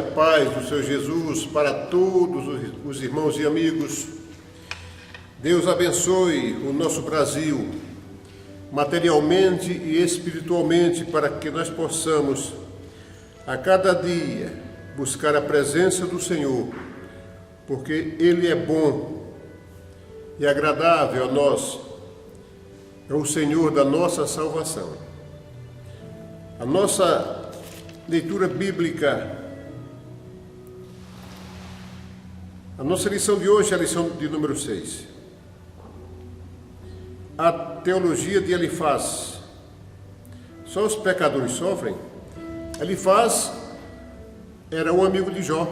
paz do Senhor Jesus para todos os irmãos e amigos. Deus abençoe o nosso Brasil, materialmente e espiritualmente, para que nós possamos, a cada dia, buscar a presença do Senhor, porque Ele é bom e agradável a nós, é o Senhor da nossa salvação. A nossa leitura bíblica, a nossa lição de hoje é a lição de número 6. A teologia de Elifaz. Só os pecadores sofrem? Elifaz era um amigo de Jó.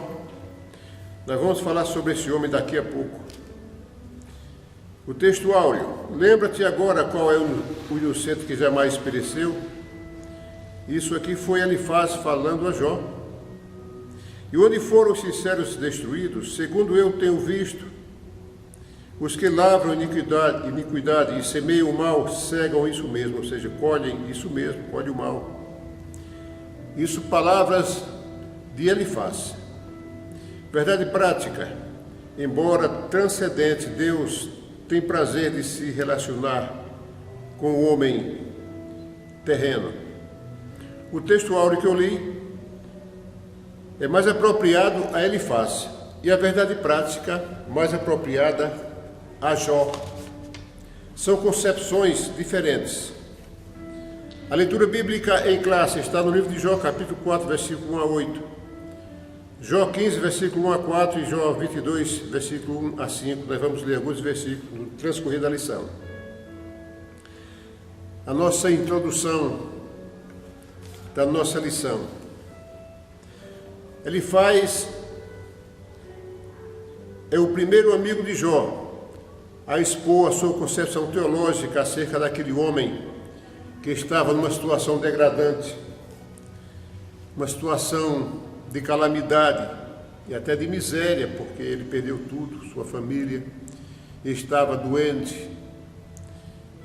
Nós vamos falar sobre esse homem daqui a pouco. O texto áureo. Lembra-te agora qual é o inocente que jamais pereceu? Isso aqui foi Elifaz falando a Jó. E onde foram os sinceros destruídos? Segundo eu tenho visto, os que lavram iniquidade e semeiam o mal, cegam isso mesmo, ou seja, colhem isso mesmo, colhem o mal. Isso palavras de Elifaz. Verdade prática. Embora transcendente, Deus tem prazer de se relacionar com o homem terreno. O texto áureo que eu li é mais apropriado a Elifaz e a verdade prática mais apropriada a Jó. São concepções diferentes. A leitura bíblica em classe está no livro de Jó, capítulo 4, versículo 1 a 8. Jó 15, versículo 1 a 4 e Jó 22, versículo 1 a 5. Nós vamos ler alguns versículos no transcorrer da lição. A nossa introdução da nossa lição. Elifaz é o primeiro amigo de Jó a expor a sua concepção teológica acerca daquele homem que estava numa situação degradante, uma situação de calamidade e até de miséria, porque ele perdeu tudo, sua família, estava doente,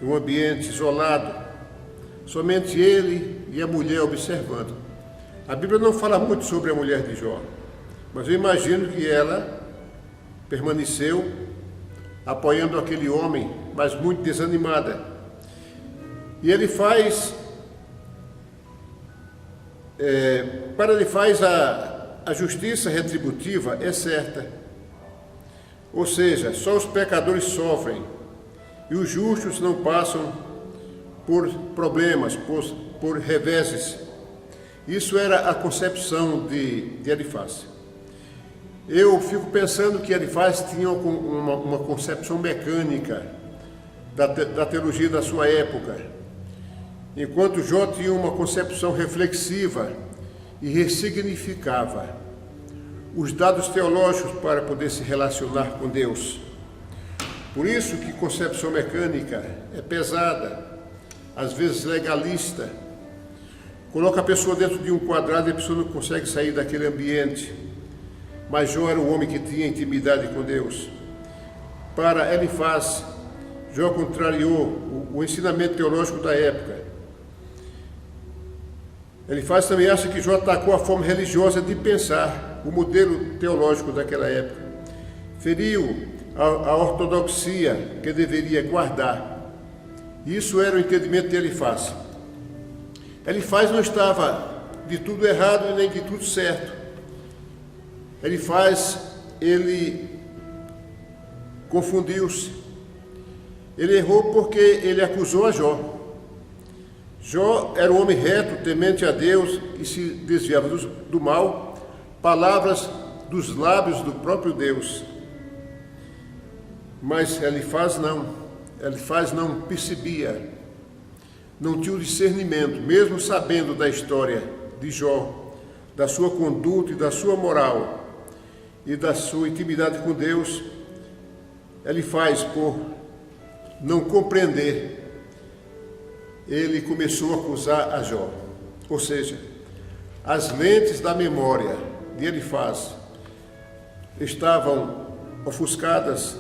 em um ambiente isolado, somente ele e a mulher observando. A Bíblia não fala muito sobre a mulher de Jó, mas eu imagino que ela permaneceu apoiando aquele homem, mas muito desanimada. E ele faz, para ele faz a justiça retributiva é certa. Ou seja, só os pecadores sofrem e os justos não passam por problemas, por reveses. Isso era a concepção de Elifaz. Eu fico pensando que Elifaz tinha uma concepção mecânica da teologia da sua época, enquanto Jó tinha uma concepção reflexiva e ressignificava os dados teológicos para poder se relacionar com Deus. Por isso que concepção mecânica é pesada, às vezes legalista, coloca a pessoa dentro de um quadrado e a pessoa não consegue sair daquele ambiente. Mas Jó era um homem que tinha intimidade com Deus. Para Elifaz, Jó contrariou o ensinamento teológico da época. Elifaz também acha que Jó atacou a forma religiosa de pensar, o modelo teológico daquela época. Feriu a ortodoxia que deveria guardar. Isso era o entendimento de Elifaz. Elifaz não estava de tudo errado nem de tudo certo. Ele confundiu-se. Ele errou porque ele acusou a Jó. Jó era um homem reto, temente a Deus e se desviava do mal, palavras dos lábios do próprio Deus. Mas Elifaz não percebia, não tinha o discernimento, mesmo sabendo da história de Jó, da sua conduta e da sua moral e da sua intimidade com Deus. Elifaz, por não compreender, ele começou a acusar a Jó. Ou seja, as lentes da memória de Elifaz estavam ofuscadas,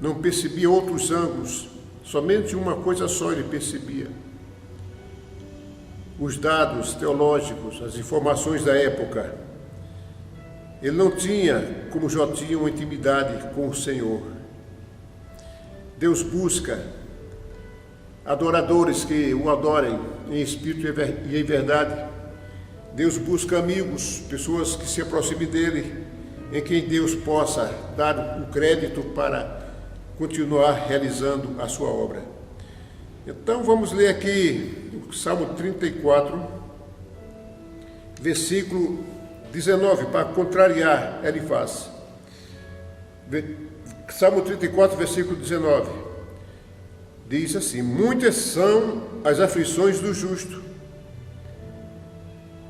não percebia outros ângulos, somente uma coisa só ele percebia: os dados teológicos, as informações da época. Ele não tinha, como Jó tinha, uma intimidade com o Senhor. Deus busca adoradores que o adorem em espírito e em verdade. Deus busca amigos, pessoas que se aproximem dele, em quem Deus possa dar o crédito para continuar realizando a sua obra. Então vamos ler aqui o Salmo 34, versículo 19, para contrariar Elifaz. Salmo 34, versículo 19. Diz assim: muitas são as aflições do justo,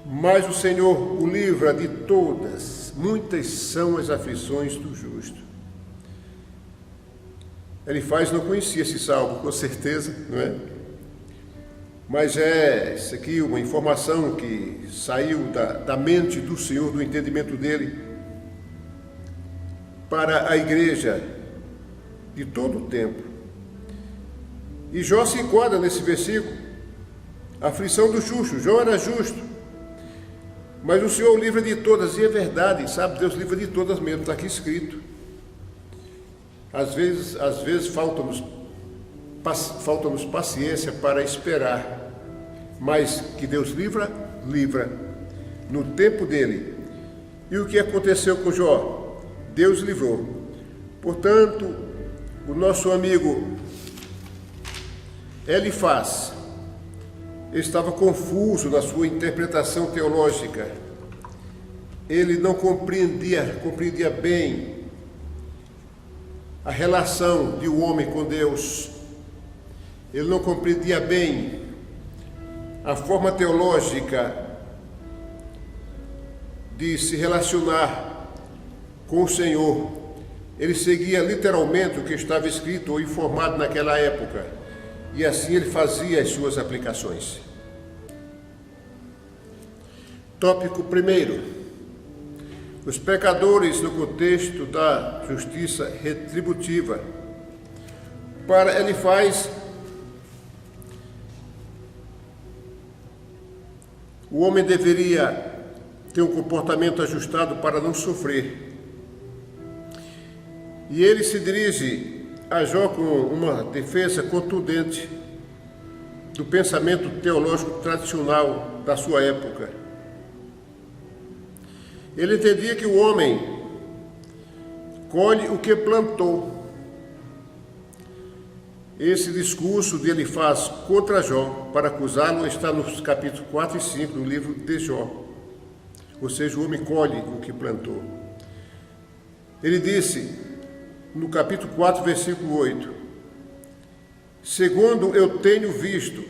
mas o Senhor o livra de todas. Muitas são as aflições do justo. Elifaz não conhecia esse salmo, com certeza, não é? Mas isso aqui uma informação que saiu da mente do Senhor, do entendimento dele, para a igreja de todo o tempo. E Jó se enquadra nesse versículo, a aflição do justo. Jó era justo, mas o Senhor o livra de todas, e é verdade, sabe? Deus livra de todas mesmo, está aqui escrito. Às vezes falta-nos paciência para esperar, mas que Deus livra no tempo dele. E o que aconteceu com Jó? Deus livrou. Portanto, o nosso amigo Elifaz estava confuso na sua interpretação teológica. Ele não compreendia bem a relação de um homem com Deus. Ele não compreendia bem a forma teológica de se relacionar com o Senhor. Ele seguia literalmente o que estava escrito ou informado naquela época, e assim ele fazia as suas aplicações. Tópico 1: os pecadores no contexto da justiça retributiva. Para Elifaz, o homem deveria ter um comportamento ajustado para não sofrer. E ele se dirige a Jó com uma defesa contundente do pensamento teológico tradicional da sua época. Ele entendia que o homem colhe o que plantou. Esse discurso de Elifaz contra Jó, para acusá-lo, está nos capítulos 4 e 5 do livro de Jó. Ou seja, o homem colhe o que plantou. Ele disse, no capítulo 4, versículo 8: segundo eu tenho visto,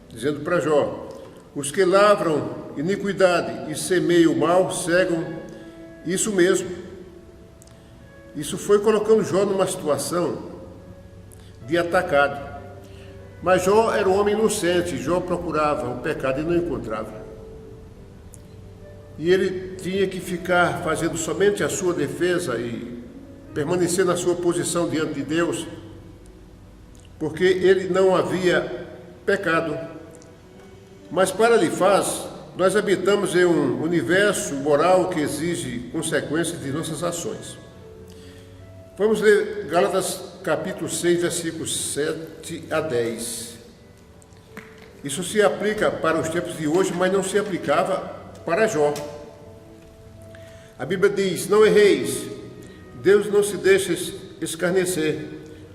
dizendo para Jó, os que lavram iniquidade e semeiam o mal, cegam isso mesmo. Isso foi colocando Jó numa situação de atacado. Mas Jó era um homem inocente. Jó procurava o pecado e não encontrava. E ele tinha que ficar fazendo somente a sua defesa e permanecer na sua posição diante de Deus, porque ele não havia pecado. Mas para Elifaz, nós habitamos em um universo moral que exige consequências de nossas ações. Vamos ler Gálatas capítulo 6, versículos 7 a 10. Isso se aplica para os tempos de hoje, mas não se aplicava para Jó. A Bíblia diz: não erreis, Deus não se deixa escarnecer,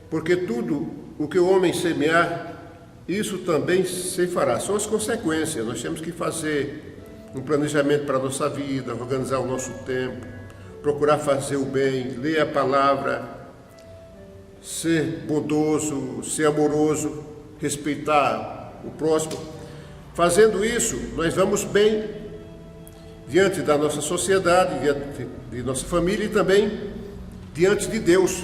porque tudo o que o homem semear, isso também se fará. São as consequências. Nós temos que fazer um planejamento para a nossa vida, organizar o nosso tempo, procurar fazer o bem, ler a palavra, ser bondoso, ser amoroso, respeitar o próximo. Fazendo isso, nós vamos bem diante da nossa sociedade, diante de nossa família e também diante de Deus,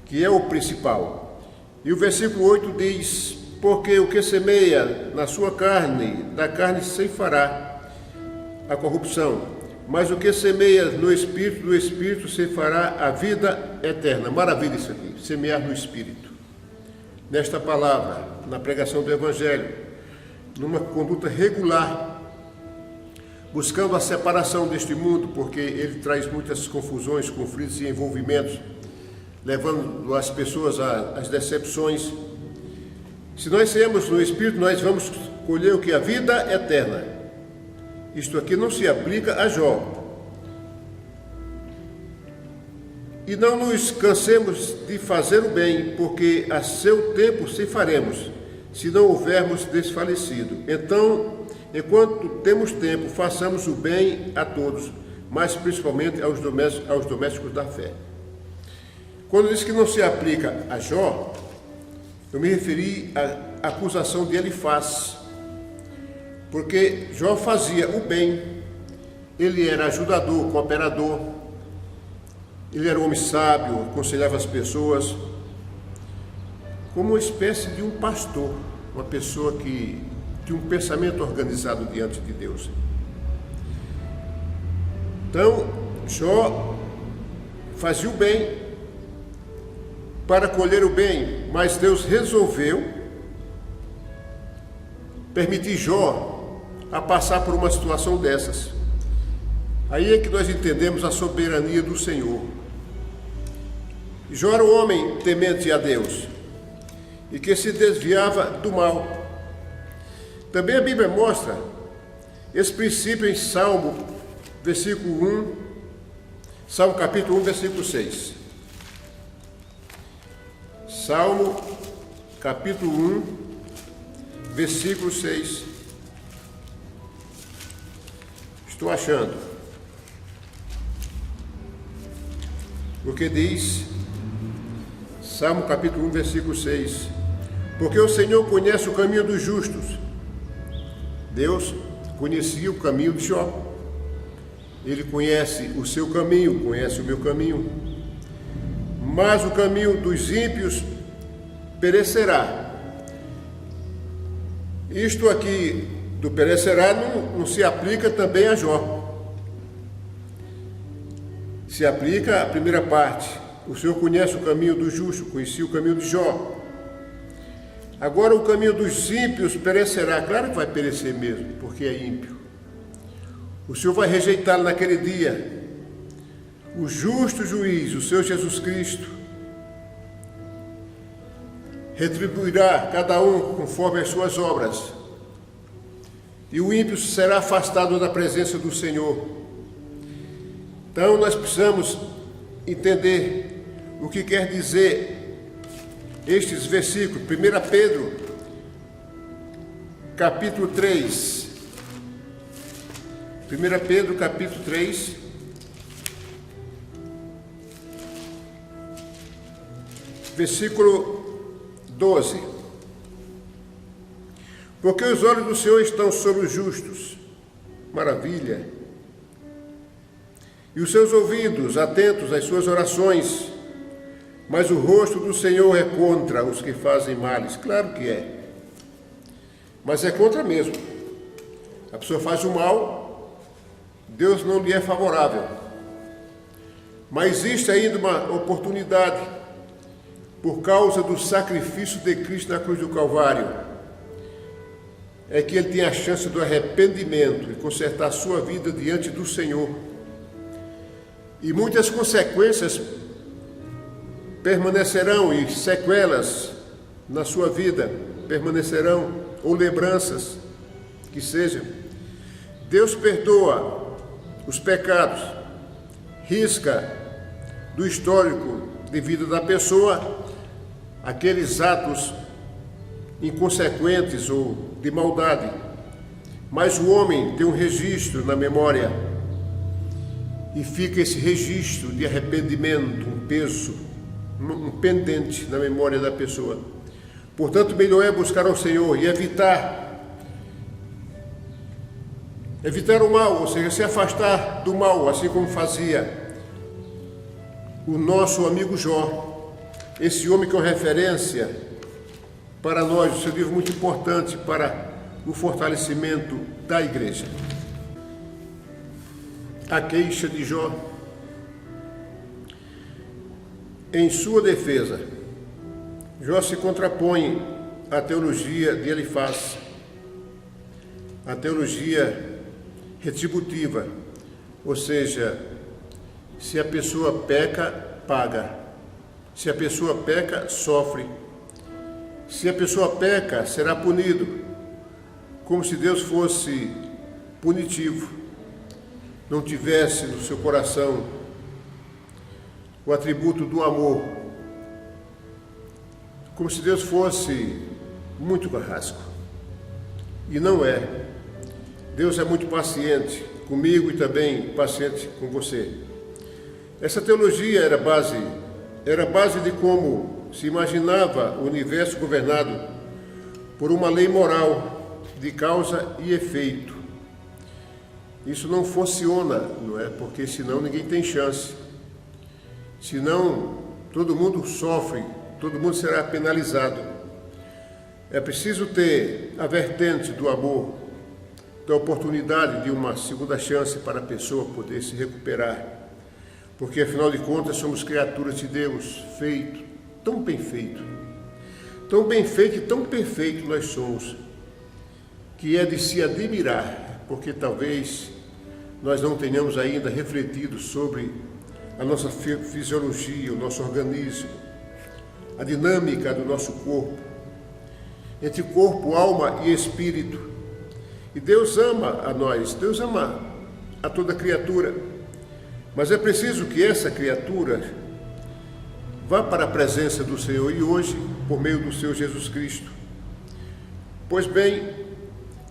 que é o principal. E o versículo 8 diz: porque o que semeia na sua carne, da carne ceifará a corrupção, mas o que semeia no Espírito, do Espírito ceifará a vida eterna. Maravilha isso aqui, semear no Espírito. Nesta palavra, na pregação do Evangelho, numa conduta regular, buscando a separação deste mundo, porque ele traz muitas confusões, conflitos e envolvimentos, levando as pessoas às decepções. Se nós sermos no Espírito, nós vamos colher o que? A vida eterna. Isto aqui não se aplica a Jó. E não nos cansemos de fazer o bem, porque a seu tempo se faremos, se não houvermos desfalecido. Então, enquanto temos tempo, façamos o bem a todos, mas principalmente aos domésticos da fé. Quando diz que não se aplica a Jó, eu me referi à acusação de Elifaz, porque Jó fazia o bem, ele era ajudador, cooperador, ele era um homem sábio, aconselhava as pessoas, como uma espécie de um pastor, uma pessoa que tinha um pensamento organizado diante de Deus. Então, Jó fazia o bem para colher o bem, mas Deus resolveu permitir Jó a passar por uma situação dessas. Aí é que nós entendemos a soberania do Senhor. Jó era um homem temente a Deus e que se desviava do mal. Também a Bíblia mostra esse princípio em Salmo, versículo 1, Salmo capítulo 1, versículo 6. Salmo capítulo 1, versículo 6. Estou achando. Porque diz, Salmo capítulo 1, versículo 6, porque o Senhor conhece o caminho dos justos. Deus conhecia o caminho de Jó. Ele conhece o seu caminho, conhece o meu caminho. Mas o caminho dos ímpios perecerá. Isto aqui do perecerá não se aplica também a Jó. Se aplica a primeira parte. O Senhor conhece o caminho do justo, conhecia o caminho de Jó. Agora o caminho dos ímpios perecerá. Claro que vai perecer mesmo, porque é ímpio. O Senhor vai rejeitá-lo naquele dia. O justo juiz, o Senhor Jesus Cristo, retribuirá cada um conforme as suas obras. E o ímpio será afastado da presença do Senhor. Então nós precisamos entender o que quer dizer estes versículos. 1 Pedro, capítulo 3. 1 Pedro, capítulo 3. Versículo 12. Porque os olhos do Senhor estão sobre os justos. Maravilha. E os seus ouvidos atentos às suas orações. Mas o rosto do Senhor é contra os que fazem males. Claro que é. Mas é contra mesmo. A pessoa faz o mal, Deus não lhe é favorável. Mas existe ainda uma oportunidade, por causa do sacrifício de Cristo na cruz do Calvário, é que ele tem a chance do arrependimento e consertar a sua vida diante do Senhor. E muitas consequências permanecerão e sequelas na sua vida permanecerão, ou lembranças que sejam. Deus perdoa os pecados, risca do histórico de vida da pessoa aqueles atos inconsequentes ou de maldade, mas o homem tem um registro na memória e fica esse registro de arrependimento, um peso, um pendente na memória da pessoa. Portanto, melhor é buscar ao Senhor e evitar o mal, ou seja, se afastar do mal, assim como fazia o nosso amigo Jó, esse homem que é uma referência para nós, um seu livro muito importante para o fortalecimento da igreja. A queixa de Jó. Em sua defesa, Jó se contrapõe à teologia de Elifaz, a teologia retributiva, ou seja, se a pessoa peca, paga. Se a pessoa peca, sofre. Se a pessoa peca, será punido, como se Deus fosse punitivo, não tivesse no seu coração o atributo do amor, como se Deus fosse muito carrasco. E não é. Deus é muito paciente comigo e também paciente com você. Essa teologia era base de como se imaginava o universo governado por uma lei moral de causa e efeito. Isso não funciona, não é? Porque senão ninguém tem chance. Senão todo mundo sofre, todo mundo será penalizado. É preciso ter a vertente do amor, da oportunidade de uma segunda chance para a pessoa poder se recuperar. Porque afinal de contas somos criaturas de Deus, tão bem feito e tão perfeito nós somos, que é de se admirar, porque talvez nós não tenhamos ainda refletido sobre a nossa fisiologia, o nosso organismo, a dinâmica do nosso corpo, entre corpo, alma e espírito. E Deus ama a nós, Deus ama a toda criatura, mas é preciso que essa criatura vá para a presença do Senhor, e hoje, por meio do Senhor Jesus Cristo. Pois bem,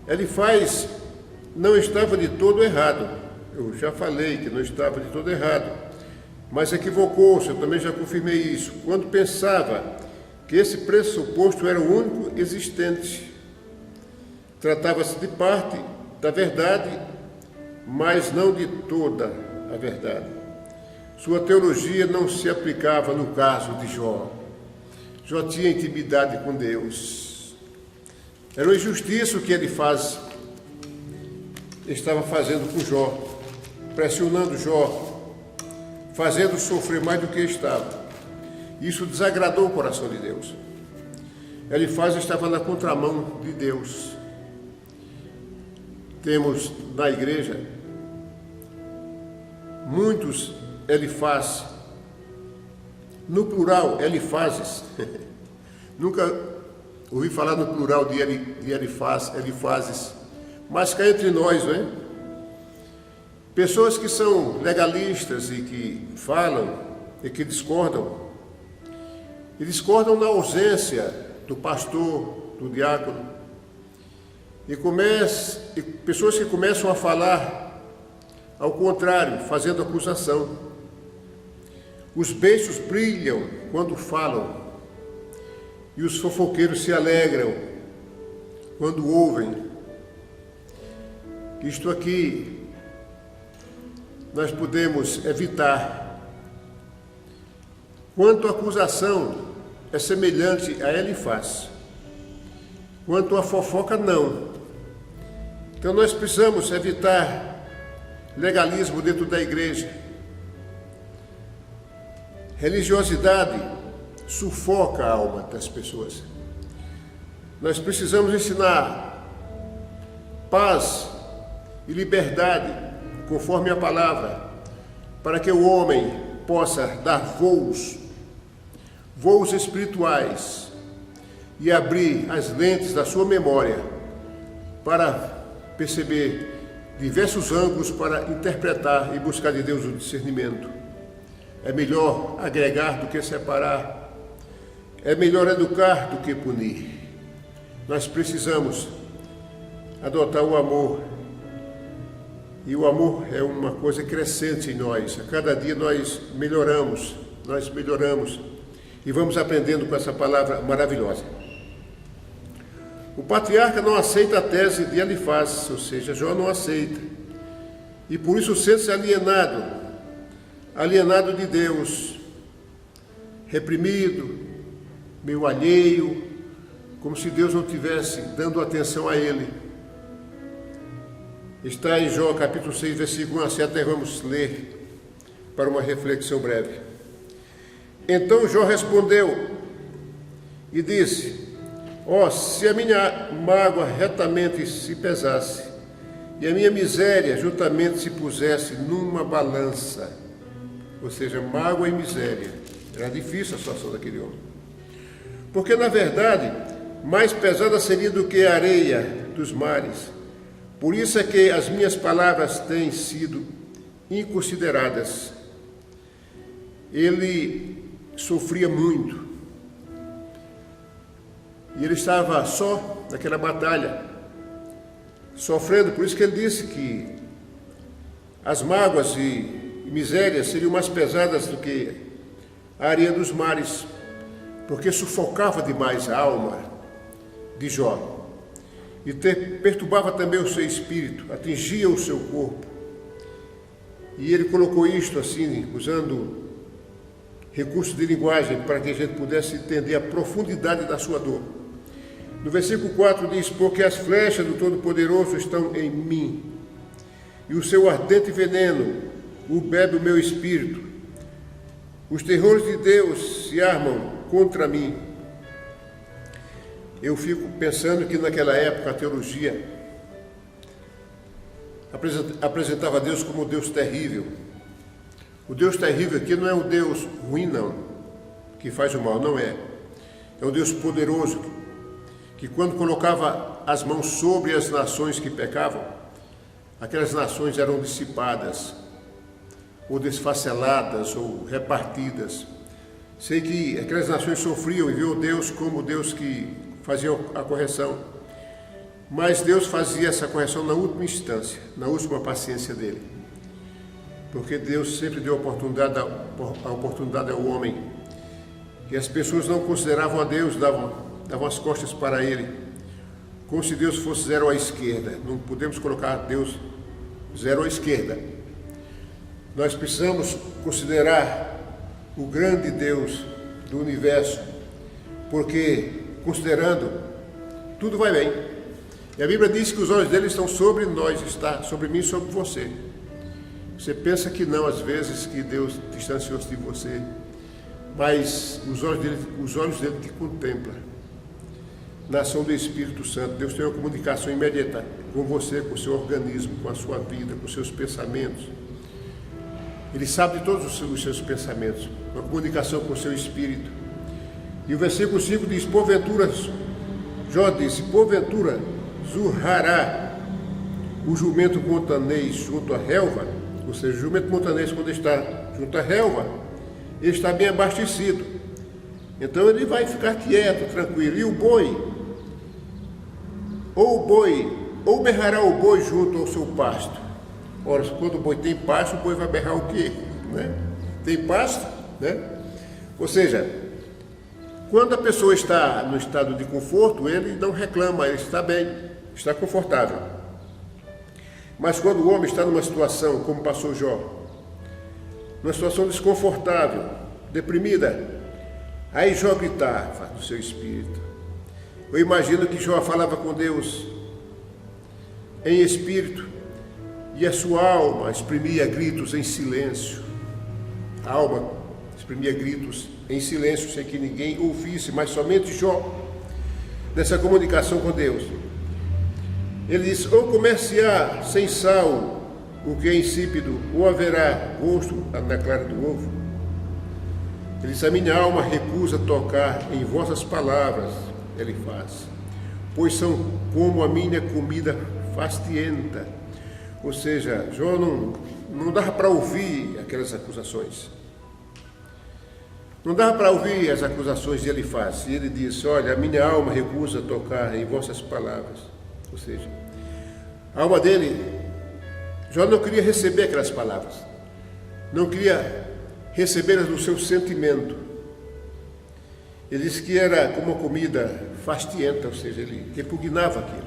Elifaz não estava de todo errado. Eu já falei que não estava de todo errado, mas equivocou-se, eu também já confirmei isso, quando pensava que esse pressuposto era o único existente. Tratava-se de parte da verdade, mas não de toda a verdade. Sua teologia não se aplicava no caso de Jó. Jó tinha intimidade com Deus. Era uma injustiça o que Elifaz estava fazendo com Jó, pressionando Jó, fazendo sofrer mais do que estava. Isso desagradou o coração de Deus. Elifaz estava na contramão de Deus. Temos na igreja muitos Elifaz, no plural, Elifazes. Nunca ouvi falar no plural de Elifazes, mas cá entre nós, não é? Pessoas que são legalistas e que falam e que discordam. E discordam na ausência do pastor, do diácono. E pessoas que começam a falar ao contrário, fazendo acusação. Os beiços brilham quando falam, e os fofoqueiros se alegram quando ouvem. Isto aqui nós podemos evitar. Quanto à acusação, é semelhante a Elifaz. Quanto à fofoca, não. Então nós precisamos evitar legalismo dentro da igreja. Religiosidade sufoca a alma das pessoas. Nós precisamos ensinar paz e liberdade, conforme a palavra, para que o homem possa dar voos espirituais e abrir as lentes da sua memória para perceber diversos ângulos para interpretar e buscar de Deus o discernimento. É melhor agregar do que separar. É melhor educar do que punir. Nós precisamos adotar o amor. E o amor é uma coisa crescente em nós. A cada dia nós melhoramos. E vamos aprendendo com essa palavra maravilhosa. O patriarca não aceita a tese de Elifaz, ou seja, Jó não aceita. E por isso sente-se alienado de Deus, reprimido, meio alheio, como se Deus não estivesse dando atenção a ele. Está em Jó capítulo 6, versículo 1 a 7, nós vamos ler para uma reflexão breve. Então Jó respondeu e disse: se a minha mágoa retamente se pesasse, e a minha miséria juntamente se pusesse numa balança, ou seja, mágoa e miséria. Era difícil a situação daquele homem. Porque, na verdade, mais pesada seria do que a areia dos mares. Por isso é que as minhas palavras têm sido inconsideradas. Ele sofria muito. E ele estava só naquela batalha, sofrendo. Por isso que ele disse que as mágoas e misérias seriam mais pesadas do que a areia dos mares, porque sufocava demais a alma de Jó e perturbava também o seu espírito, atingia o seu corpo. E ele colocou isto assim, usando recursos de linguagem para que a gente pudesse entender a profundidade da sua dor. No versículo 4 diz: porque as flechas do Todo-Poderoso estão em mim, e o seu ardente veneno o bebe o meu espírito. Os terrores de Deus se armam contra mim. Eu fico pensando que naquela época a teologia apresentava Deus como um Deus terrível. O Deus terrível aqui não é um Deus ruim, não, que faz o mal, não é. É um Deus poderoso, que quando colocava as mãos sobre as nações que pecavam, aquelas nações eram dissipadas, ou desfaceladas, ou repartidas. Sei que aquelas nações sofriam e viu Deus como Deus que fazia a correção. Mas Deus fazia essa correção na última instância, na última paciência dele. Porque Deus sempre deu a oportunidade ao homem. E as pessoas não consideravam a Deus, davam as costas para ele, como se Deus fosse zero à esquerda. Não podemos colocar Deus zero à esquerda. Nós precisamos considerar o grande Deus do universo, porque, considerando, tudo vai bem. E a Bíblia diz que os olhos dele estão sobre nós, está sobre mim e sobre você. Você pensa que não, às vezes, que Deus distanciou-se de você, mas os olhos dele te contemplam. Na ação do Espírito Santo, Deus tem uma comunicação imediata com você, com o seu organismo, com a sua vida, com os seus pensamentos. Ele sabe de todos os seus pensamentos, uma comunicação com o seu espírito. E o versículo 5 diz: porventura, Jó disse, porventura zurrará o jumento montanês junto à relva, ou seja, o jumento montanês, quando está junto à relva, ele está bem abastecido. Então ele vai ficar quieto, tranquilo. E o boi, ou berrará o boi junto ao seu pasto. Ora, quando o boi tem pasto, o boi vai berrar o quê? Né? Tem pasto, né? Ou seja, quando a pessoa está no estado de conforto, ele não reclama, ele está bem, está confortável. Mas quando o homem está numa situação, como passou Jó, numa situação desconfortável, deprimida, aí Jó gritava no seu espírito. Eu imagino que Jó falava com Deus em espírito, e a sua alma exprimia gritos em silêncio. A alma exprimia gritos em silêncio, sem que ninguém ouvisse, mas somente Jó, nessa comunicação com Deus. Ele diz: ou comer-se-á sem sal o que é insípido, ou haverá gosto na clara do ovo. Ele diz: a minha alma recusa tocar em vossas palavras, ele faz, pois são como a minha comida fastienta. Ou seja, Jó não dava para ouvir aquelas acusações. Não dava para ouvir as acusações de Elifaz. E ele disse: olha, a minha alma recusa tocar em vossas palavras. Ou seja, a alma dele, Jó não queria receber aquelas palavras. Não queria recebê-las no seu sentimento. Ele disse que era como uma comida fastienta, ou seja, ele repugnava aquilo.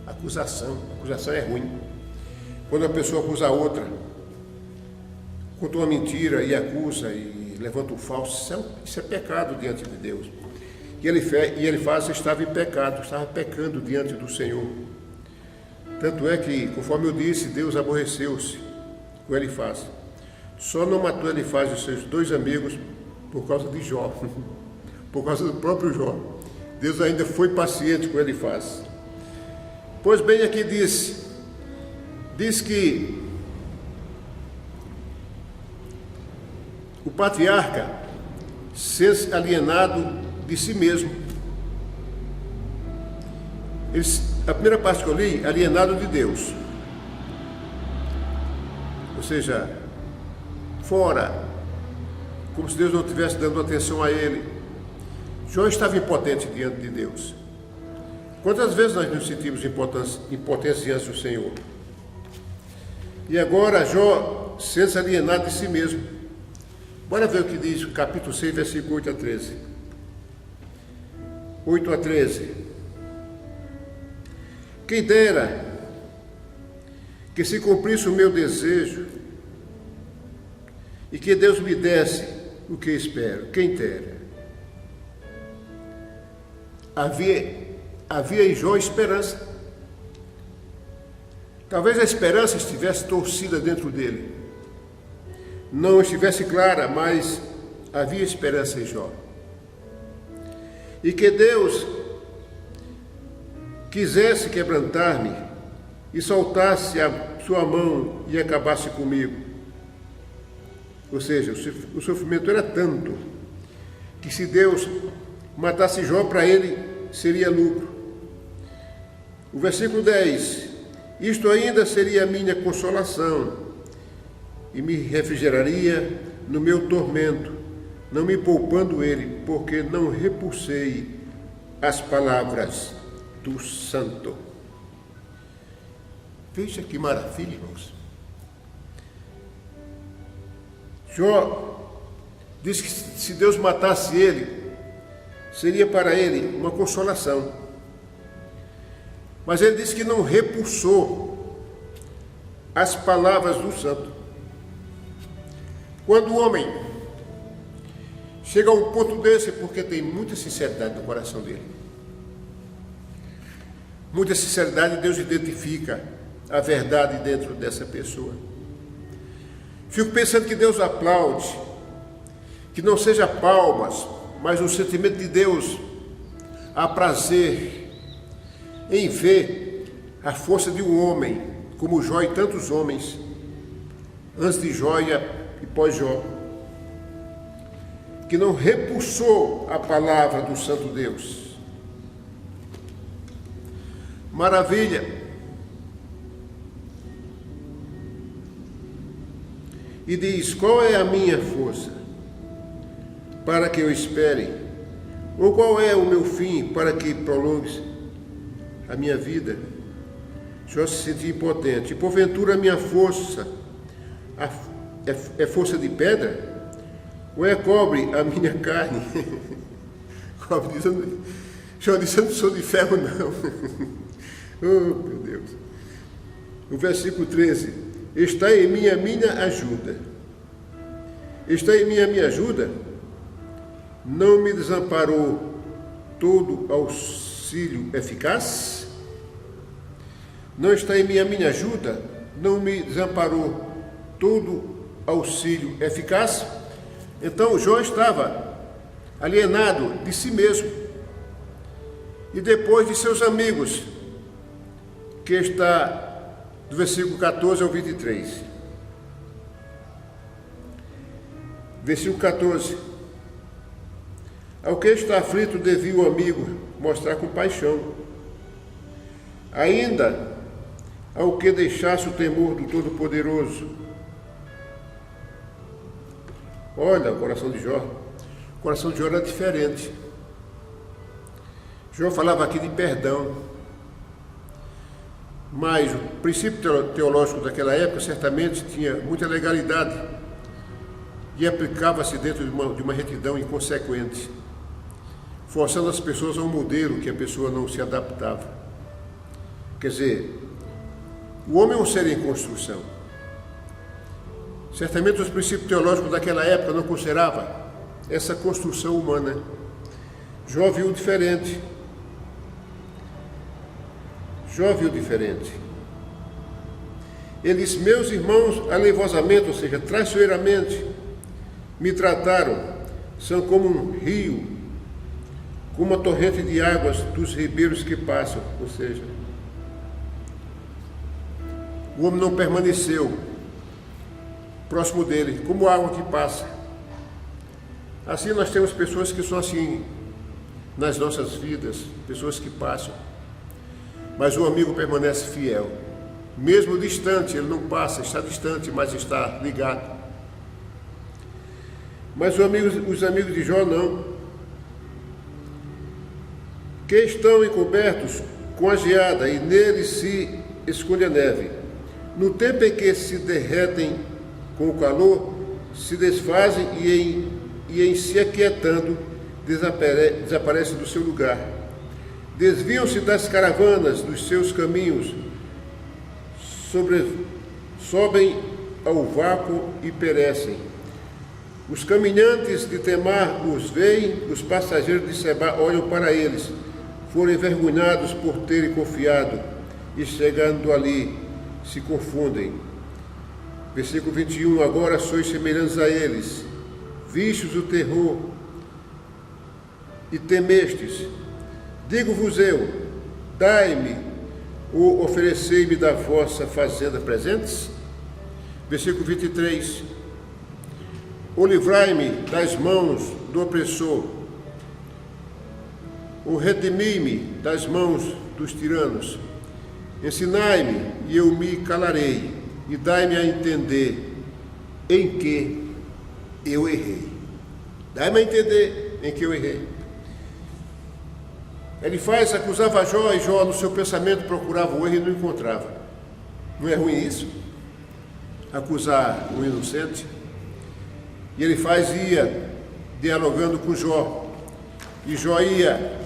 Acusação é ruim. Quando a pessoa acusa a outra, conta uma mentira e acusa e levanta um falso, isso é pecado diante de Deus. E Elifaz estava em pecado, estava pecando diante do Senhor. Tanto é que, conforme eu disse, Deus aborreceu-se com Elifaz. Só não matou Elifaz e seus dois amigos por causa de Jó, por causa do próprio Jó. Deus ainda foi paciente com Elifaz. Pois bem, aqui disse: diz que o patriarca sente alienado de si mesmo. A primeira parte que eu li, alienado de Deus. Ou seja, fora, como se Deus não estivesse dando atenção a ele. Jó estava impotente diante de Deus. Quantas vezes nós nos sentimos impotentes diante do Senhor? E agora Jó sente-se alienado de si mesmo. Bora ver o que diz o capítulo 6, versículo 8 a 13. 8 a 13. Quem dera que se cumprisse o meu desejo e que Deus me desse o que espero. Quem dera. Havia em Jó esperança. Talvez a esperança estivesse torcida dentro dele. Não estivesse clara, mas havia esperança em Jó. E que Deus quisesse quebrantar-me e soltasse a sua mão e acabasse comigo. Ou seja, o sofrimento era tanto que se Deus matasse Jó, para ele seria lucro. O versículo 10: isto ainda seria a minha consolação e me refrigeraria no meu tormento, não me poupando ele, porque não repulsei as palavras do santo. Veja que maravilha, irmãos. Jó diz que se Deus matasse ele, seria para ele uma consolação. Mas ele diz que não repulsou as palavras do santo. Quando o homem chega a um ponto desse, porque tem muita sinceridade no coração dele. Muita sinceridade, Deus identifica a verdade dentro dessa pessoa. Fico pensando que Deus aplaude, que não seja palmas, mas o sentimento de Deus há prazer em ver a força de um homem, como Jó e tantos homens, antes de Jó e pós-Jó, que não repulsou a palavra do Santo Deus. Maravilha! E diz: qual é a minha força para que eu espere? Ou qual é o meu fim para que prolongue a minha vida? Jó se sentia impotente. Porventura a minha força é força de pedra? Ou é cobre a minha carne? Cobre dizendo, Jó disse: eu não sou de ferro, não. Oh, meu Deus. O versículo 13: está em mim a minha ajuda. Está em mim a minha ajuda? Não me desamparou todo auxílio eficaz? Não está em mim a minha ajuda? Não me desamparou todo auxílio eficaz? Então Jó estava alienado de si mesmo e depois de seus amigos, que está do versículo 14 ao 23. Versículo 14: ao que está aflito devia o amigo mostrar compaixão, ainda ao que deixasse o temor do Todo-Poderoso. Olha o coração de Jó. O coração de Jó era diferente. Jó falava aqui de perdão. Mas o princípio teológico daquela época certamente tinha muita legalidade e aplicava-se dentro de uma retidão inconsequente, forçando as pessoas a um modelo que a pessoa não se adaptava. Quer dizer, o homem é um ser em construção. Certamente os princípios teológicos daquela época não consideravam essa construção humana. Jó viu diferente. Jó viu diferente. Ele disse: meus irmãos alevosamente, ou seja, traiçoeiramente, me trataram, são como um rio, como uma torrente de águas dos ribeiros que passam. Ou seja, O homem não permaneceu próximo dele, como água que passa. Assim nós temos pessoas que são assim nas nossas vidas, pessoas que passam, mas o amigo permanece fiel. Mesmo distante, ele não passa, está distante, mas está ligado. Mas os amigos de Jó não, que estão encobertos com a geada e neles se esconde a neve. No tempo em que se derretem com o calor, se desfazem e em se aquietando, desaparecem do seu lugar. Desviam-se das caravanas dos seus caminhos, sobem ao vácuo e perecem. Os caminhantes de Temar os veem, os passageiros de Sebá olham para eles. Foram envergonhados por terem confiado e chegando ali se confundem. Versículo 21, agora sois semelhantes a eles, vistes o terror e temestes. Digo-vos eu, dai-me ou oferecei-me da vossa fazenda presentes. Versículo 23, ou livrai-me das mãos do opressor, ou redimi-me das mãos dos tiranos. Ensinai-me e eu me calarei, e dai-me a entender em que eu errei. Dai-me a entender em que eu errei. Elifaz acusava Jó, e Jó no seu pensamento procurava o erro e não encontrava. Não é ruim isso? Acusar o inocente. E Elifaz ia dialogando com Jó, e Jó ia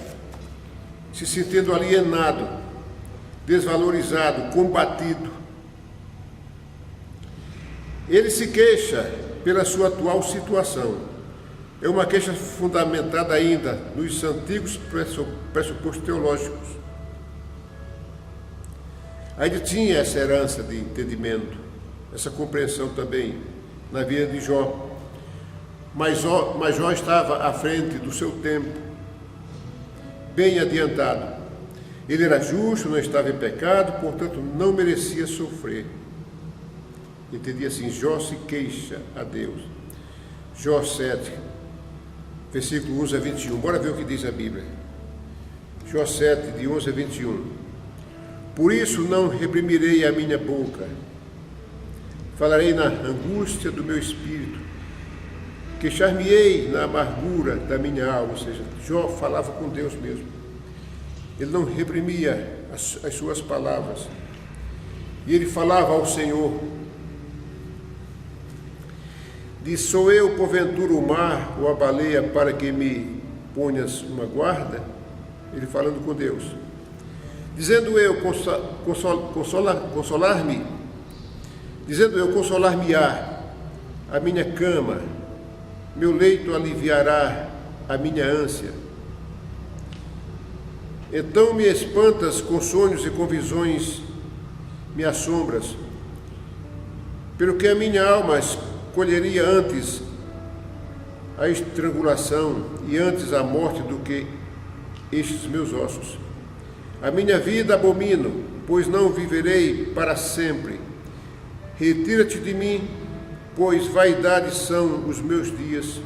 se sentindo alienado, desvalorizado, combatido. Ele se queixa pela sua atual situação. É uma queixa fundamentada ainda nos antigos pressupostos teológicos. Ainda tinha essa herança de entendimento, essa compreensão também na vida de Jó. Mas Jó estava à frente do seu tempo, bem adiantado. Ele era justo, não estava em pecado, portanto não merecia sofrer. Entendi assim, Jó se queixa a Deus. Jó 7, versículo 11 a 21. Bora ver o que diz a Bíblia. Jó 7, de 11 a 21. Por isso não reprimirei a minha boca, falarei na angústia do meu espírito, queixar-me-ei na amargura da minha alma. Ou seja, Jó falava com Deus mesmo. Ele não reprimia as suas palavras. E ele falava ao Senhor. Diz, sou eu, porventura, o mar ou a baleia para que me ponhas uma guarda? Ele falando com Deus. Dizendo eu, consolar-me, dizendo eu, consolar-me-á a minha cama, meu leito aliviará a minha ânsia. Então me espantas com sonhos e com visões, me assombras, pelo que a minha alma escolheria antes a estrangulação e antes a morte do que estes meus ossos. A minha vida abomino, pois não viverei para sempre. Retira-te de mim, pois vaidade são os meus dias.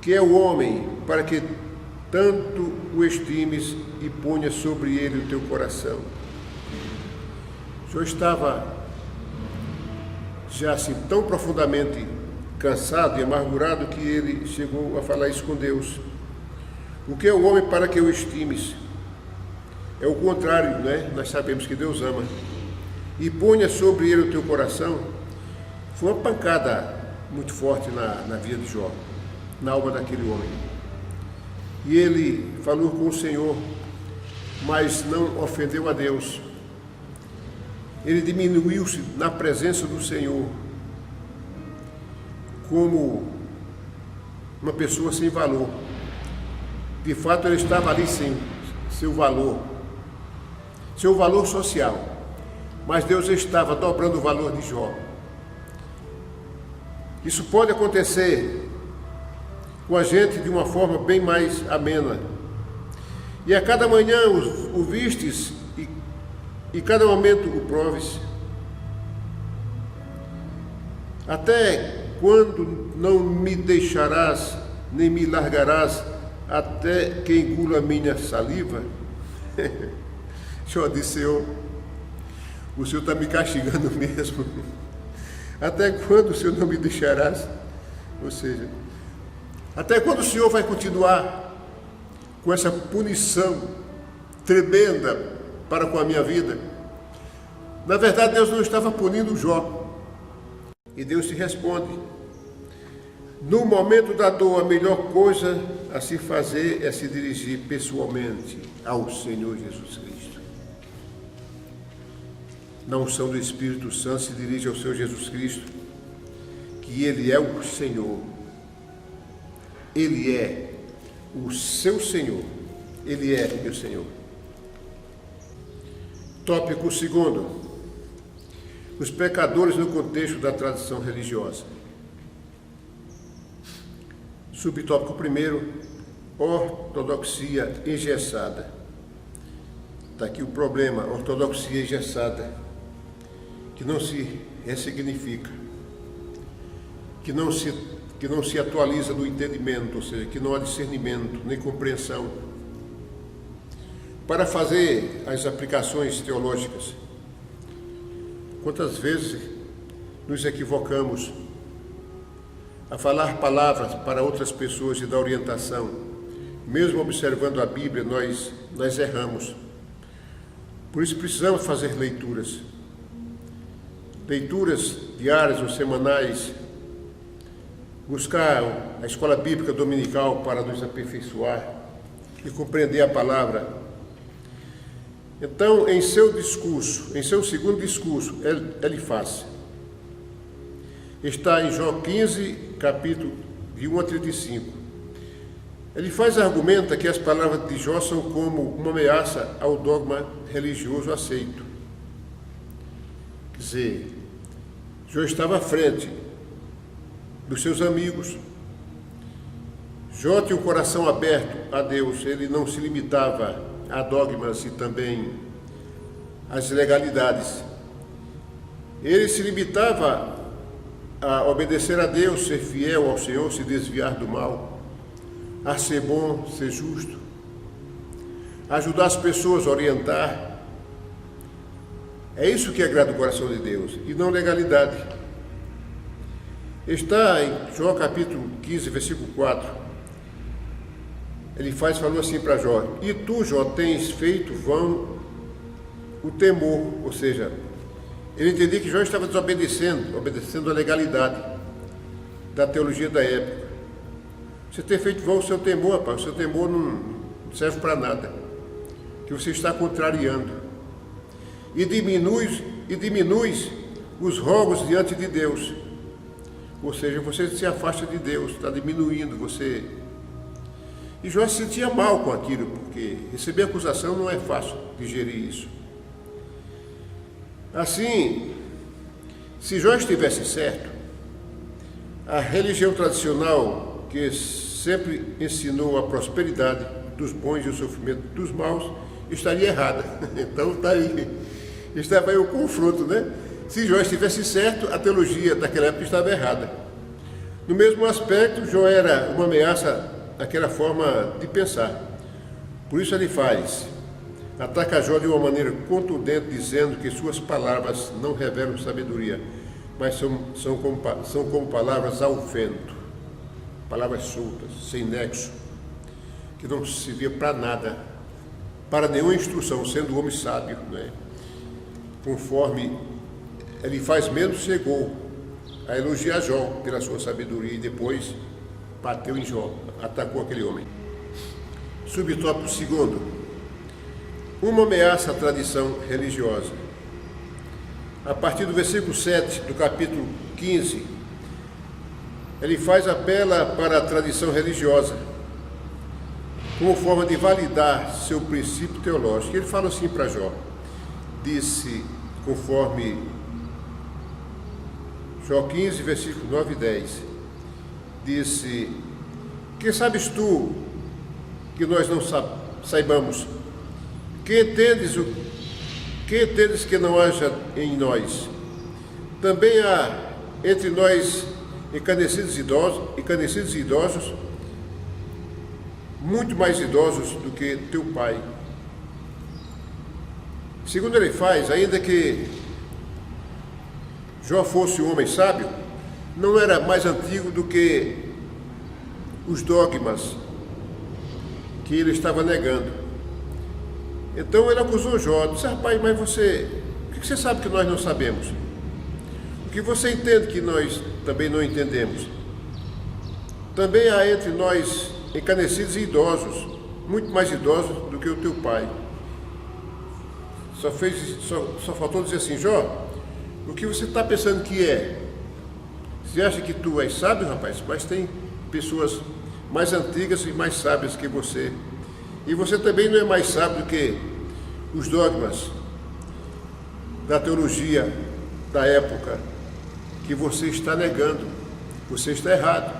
Que é o homem, para que tanto o estimes e ponha sobre ele o teu coração. Eu estava já assim tão profundamente cansado e amargurado que ele chegou a falar isso com Deus. O que é o homem para que o estimes? É o contrário, né? Nós sabemos que Deus ama. E ponha sobre ele o teu coração. Foi uma pancada muito forte na vida de Jó, na alma daquele homem. E ele falou com o Senhor, mas não ofendeu a Deus. Ele diminuiu-se na presença do Senhor, como uma pessoa sem valor. De fato, ele estava ali sem seu valor social. Mas Deus estava dobrando o valor de Jó. Isso pode acontecer com a gente de uma forma bem mais amena. E a cada manhã o vistes e cada momento o proves? Até quando não me deixarás, nem me largarás, até que engula minha saliva? Jó disse: Senhor, o Senhor está me castigando mesmo. Até quando o Senhor não me deixarás? Ou seja, até quando o Senhor vai continuar com essa punição tremenda para com a minha vida? Na verdade, Deus não estava punindo Jó. E Deus te responde: no momento da dor, a melhor coisa a se fazer é se dirigir pessoalmente ao Senhor Jesus Cristo. Na unção do Espírito Santo, se dirige ao Senhor Jesus Cristo, que Ele é o Senhor. Ele é o seu Senhor. Ele é o meu Senhor. Tópico 2. Os pecadores no contexto da tradição religiosa. Subtópico 1, ortodoxia engessada. Está aqui o problema: ortodoxia engessada, que não se ressignifica, que não se atualiza no entendimento, ou seja, que não há discernimento nem compreensão para fazer as aplicações teológicas. Quantas vezes nos equivocamos a falar palavras para outras pessoas e dar orientação, mesmo observando a Bíblia, nós erramos. Por isso precisamos fazer leituras diárias ou semanais, buscar a escola bíblica dominical para nos aperfeiçoar e compreender a palavra. Então, em seu segundo discurso, Elifaz, está em Jó 15, capítulo de 1 a 35. Elifaz argumenta que as palavras de Jó são como uma ameaça ao dogma religioso aceito. Quer dizer, Jó estava à frente dos seus amigos. Jó tinha o coração aberto a Deus, ele não se limitava a dogmas e também às legalidades. Ele se limitava a obedecer a Deus, ser fiel ao Senhor, se desviar do mal, a ser bom, ser justo, ajudar as pessoas a orientar. É isso que agrada o coração de Deus, e não legalidade. Está em Jó capítulo 15, versículo 4. Elifaz falou assim para Jó: e tu, Jó, tens feito vão o temor. Ou seja, ele entendia que Jó estava obedecendo a legalidade da teologia da época. Você tem feito vão o seu temor, rapaz. O seu temor não serve para nada, que você está contrariando. E diminuis os rogos diante de Deus. Ou seja, você se afasta de Deus, está diminuindo você. E Jó se sentia mal com aquilo, porque receber acusação não é fácil digerir isso. Assim, se Jó estivesse certo, a religião tradicional, que sempre ensinou a prosperidade dos bons e o sofrimento dos maus, estaria errada. Então estava aí o confronto, né? Se Jó estivesse certo, a teologia daquela época estava errada. No mesmo aspecto, Jó era uma ameaça àquela forma de pensar. Por isso ele ataca Jó de uma maneira contundente, dizendo que suas palavras não revelam sabedoria, mas são como palavras ao vento, palavras soltas, sem nexo, que não servia para nada, para nenhuma instrução, sendo um homem sábio, né? Conforme Elifaz mesmo chegou a elogiar Jó pela sua sabedoria e depois bateu em Jó, atacou aquele homem. Subtópico 2. Uma ameaça à tradição religiosa. A partir do versículo 7 do capítulo 15, Elifaz apela para a tradição religiosa como forma de validar seu princípio teológico. Ele fala assim para Jó, disse, conforme Jó 15, versículo 9 e 10, disse: que sabes tu que nós não saibamos? Que entendes Que tendes que não haja em nós? Também há entre nós encanecidos e idosos, muito mais idosos do que teu pai. Segundo ele faz, ainda que Jó fosse um homem sábio, não era mais antigo do que os dogmas que ele estava negando. Então ele acusou Jó, disse: rapaz, mas o que você sabe que nós não sabemos? O que você entende que nós também não entendemos? Também há entre nós encanecidos e idosos, muito mais idosos do que o teu pai. Só faltou dizer assim: Jó, o que você está pensando que é? Você acha que tu és sábio, rapaz? Mas tem pessoas mais antigas e mais sábias que você. E você também não é mais sábio do que os dogmas da teologia da época que você está negando. Você está errado.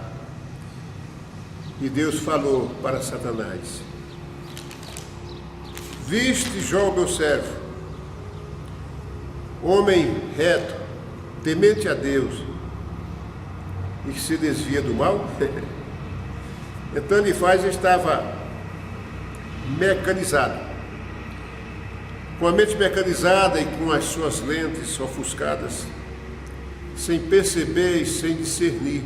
E Deus falou para Satanás: viste Jó, meu servo, homem reto, temente a Deus e que se desvia do mal? Então Elifaz estava mecanizado, com a mente mecanizada e com as suas lentes ofuscadas, sem perceber e sem discernir,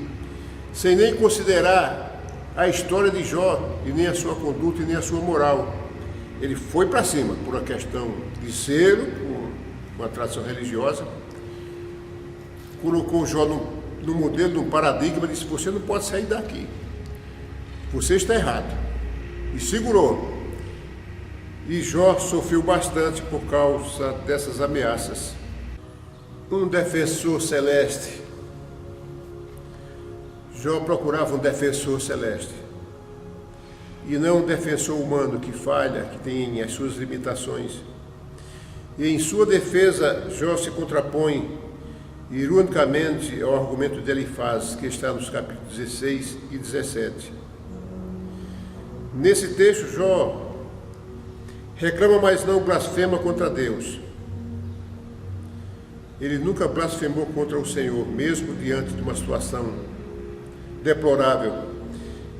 sem nem considerar a história de Jó, e nem a sua conduta e nem a sua moral. Ele foi para cima por uma questão de zelo, uma tradição religiosa, colocou Jó no modelo, num paradigma, disse: você não pode sair daqui, você está errado, e segurou. E Jó sofreu bastante por causa dessas ameaças. Um defensor celeste. Jó procurava um defensor celeste, e não um defensor humano que falha, que tem as suas limitações. E em sua defesa, Jó se contrapõe ironicamente ao argumento de Elifaz, que está nos capítulos 16 e 17. Nesse texto, Jó reclama, mas não blasfema contra Deus. Ele nunca blasfemou contra o Senhor, mesmo diante de uma situação deplorável.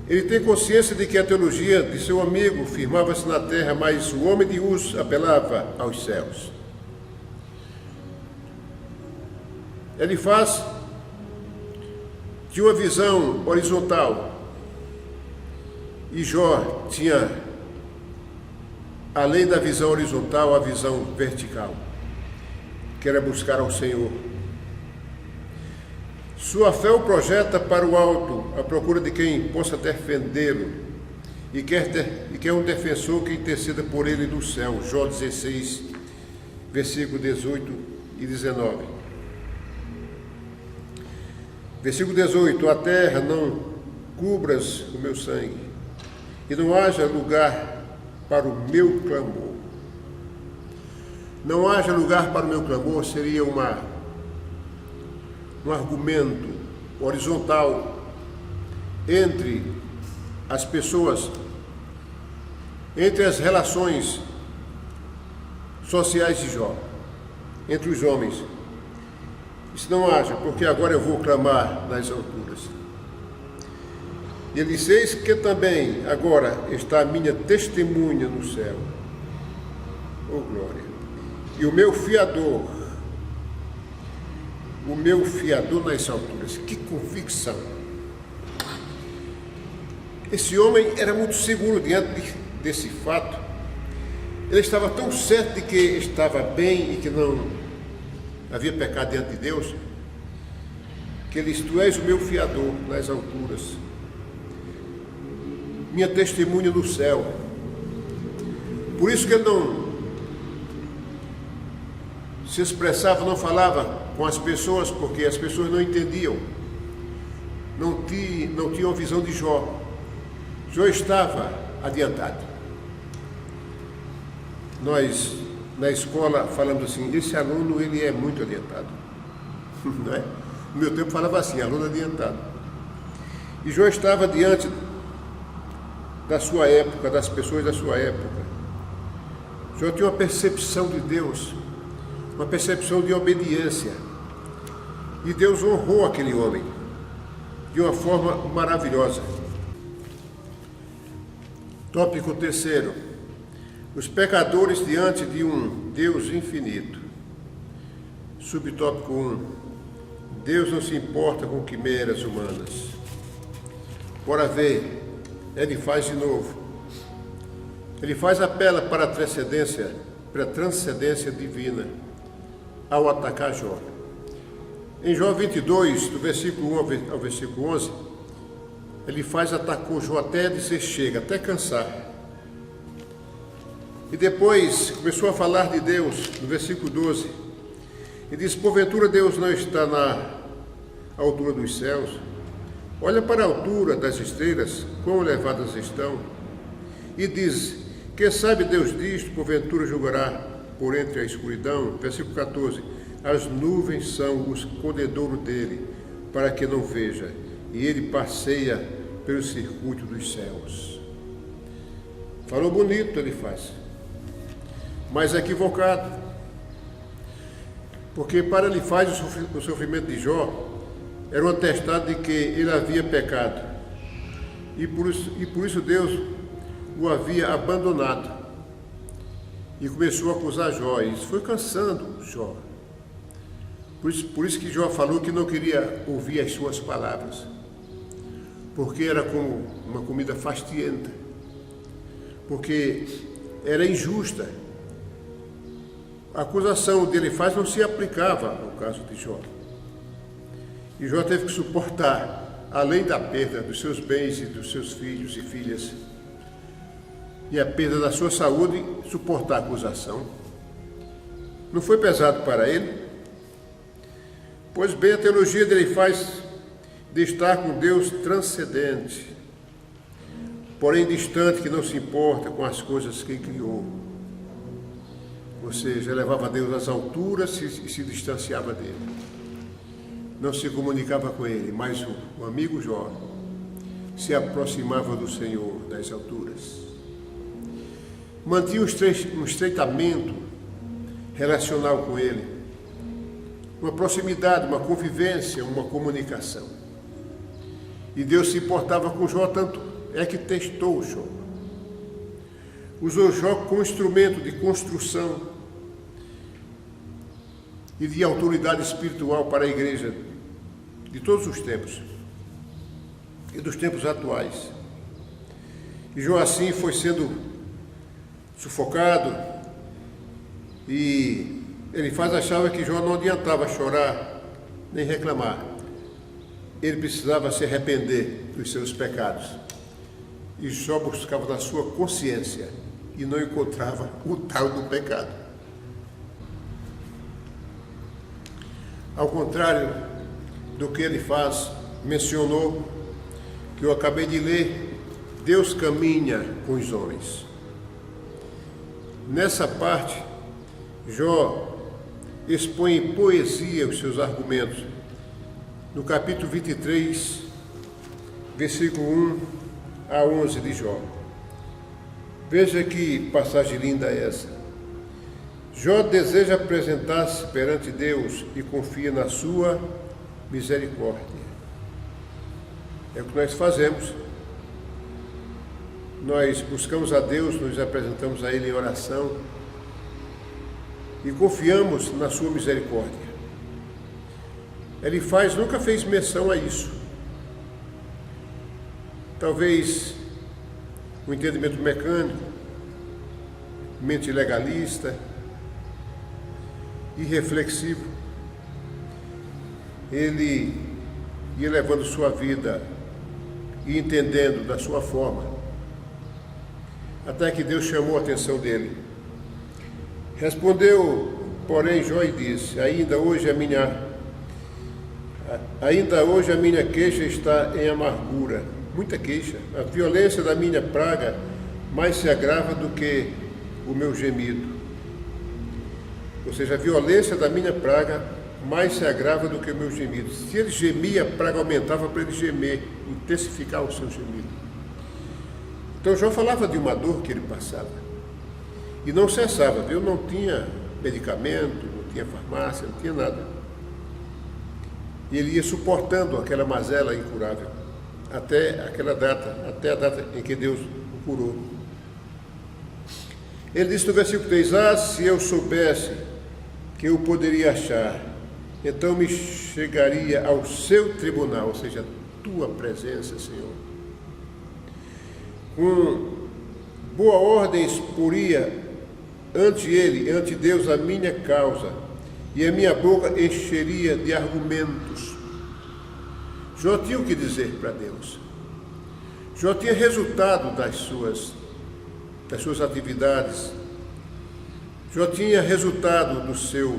Ele tem consciência de que a teologia de seu amigo firmava-se na terra, mas o homem de Uz apelava aos céus. Elifaz tinha uma visão horizontal e Jó tinha, além da visão horizontal, a visão vertical, que era buscar ao Senhor. Sua fé o projeta para o alto, à procura de quem possa defendê-lo, e quer um defensor que interceda por ele no céu. Jó 16, versículo 18 e 19. Versículo 18: a terra, não cubras o meu sangue, e não haja lugar para o meu clamor. Não haja lugar para o meu clamor seria um argumento horizontal entre as pessoas, entre as relações sociais de Jó, entre os homens. Isso não haja, porque agora eu vou clamar nas alturas. E ele disse: eis que também agora está a minha testemunha no céu. Oh glória! E o meu fiador nas alturas. Que convicção! Esse homem era muito seguro diante desse fato. Ele estava tão certo de que estava bem e que não havia pecado diante de Deus, que ele disse: tu és o meu fiador nas alturas, minha testemunha no céu. Por isso que ele não se expressava, não falava com as pessoas, porque as pessoas não entendiam, não tinham a visão de Jó. Jó estava adiantado. Nós, na escola, falamos assim: esse aluno, ele é muito adiantado. Não é? No meu tempo falava assim: aluno adiantado. E Jó estava diante da sua época, das pessoas da sua época. Jó tinha uma percepção de Deus uma percepção de obediência. E Deus honrou aquele homem de uma forma maravilhosa. Tópico terceiro: os pecadores diante de um Deus infinito. Subtópico 1: Deus não se importa com quimeras humanas. Bora ver, ele faz de novo. Ele apela para a transcendência divina ao atacar Jó. Em Jó 22, do versículo 1 ao versículo 11, ele atacou Jó até dizer chega, até cansar. E depois começou a falar de Deus, no versículo 12. E diz: porventura Deus não está na altura dos céus? Olha para a altura das estrelas, quão elevadas estão. E diz: quem sabe Deus disto, porventura julgará por entre a escuridão. Versículo 14: as nuvens são o escondedouro dele, para que não veja, e ele passeia pelo circuito dos céus. Falou bonito, ele faz, mas é equivocado. Porque para ele o sofrimento de Jó era um atestado de que ele havia pecado. E por isso Deus o havia abandonado. E começou a acusar Jó. E isso foi cansando Jó. Por isso que Jó falou que não queria ouvir as suas palavras. Porque era como uma comida fastienta. Porque era injusta. A acusação dele não se aplicava ao caso de Jó. E Jó teve que suportar, além da perda dos seus bens e dos seus filhos e filhas, e a perda da sua saúde, suportar a acusação. Não foi pesado para ele? Pois bem, a teologia dele de estar com Deus transcendente, porém distante, que não se importa com as coisas que criou. Ou seja, levava Deus às alturas e se distanciava dele. Não se comunicava com ele, mas o amigo Jó se aproximava do Senhor das alturas. Mantinha um estreitamento relacional com ele, uma proximidade, uma convivência, uma comunicação. E Deus se importava com Jó, tanto é que testou Jó. Usou Jó como instrumento de construção e de autoridade espiritual para a igreja de todos os tempos e dos tempos atuais. E Jó assim foi sendo sufocado, e ele achava que Jó não adiantava chorar nem reclamar. Ele precisava se arrepender dos seus pecados. E Jó buscava na sua consciência e não encontrava o tal do pecado. Ao contrário do que ele mencionou, que eu acabei de ler, Deus caminha com os homens. Nessa parte, Jó expõe em poesia os seus argumentos. No capítulo 23, versículo 1 a 11 de Jó. Veja que passagem linda é essa. Jó deseja apresentar-se perante Deus e confia na sua misericórdia. É o que nós fazemos. Nós buscamos a Deus, nos apresentamos a Ele em oração e confiamos na sua misericórdia. Ele nunca fez menção a isso. Talvez um entendimento mecânico, mente legalista, irreflexivo. Ele ia levando sua vida e entendendo da sua forma, até que Deus chamou a atenção dele. Respondeu, porém, Jó e disse: ainda hoje a minha queixa está em amargura, muita queixa. A violência da minha praga mais se agrava do que o meu gemido. Ou seja, a violência da minha praga mais se agrava do que o meu gemido. Se ele gemia, a praga aumentava para ele gemer, intensificar o seu gemido. Então Jó falava de uma dor que ele passava e não cessava, viu? Não tinha medicamento, não tinha farmácia, não tinha nada. E ele ia suportando aquela mazela incurável até aquela data, até a data em que Deus o curou. Ele disse no versículo 3: ah, se eu soubesse que eu poderia achar, então me chegaria ao seu tribunal, ou seja, a tua presença, Senhor. Com boa ordem exporia ante ele, ante Deus, a minha causa, e a minha boca encheria de argumentos. Jó tinha o que dizer para Deus. Jó tinha resultado das suas atividades. Jó tinha resultado do seu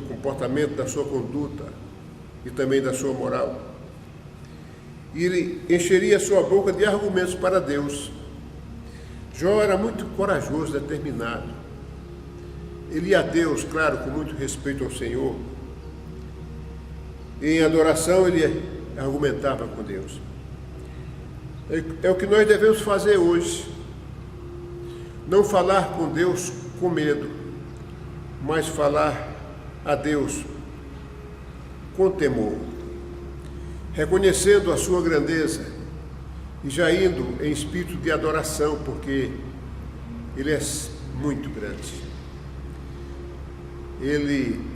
comportamento, da sua conduta e também da sua moral. E ele encheria a sua boca de argumentos para Deus. Jó era muito corajoso, determinado. Ele ia a Deus, claro, com muito respeito ao Senhor. E em adoração ele argumentava com Deus. É o que nós devemos fazer hoje. Não falar com Deus com medo, mas falar a Deus com temor, reconhecendo a sua grandeza e já indo em espírito de adoração, porque Ele é muito grande.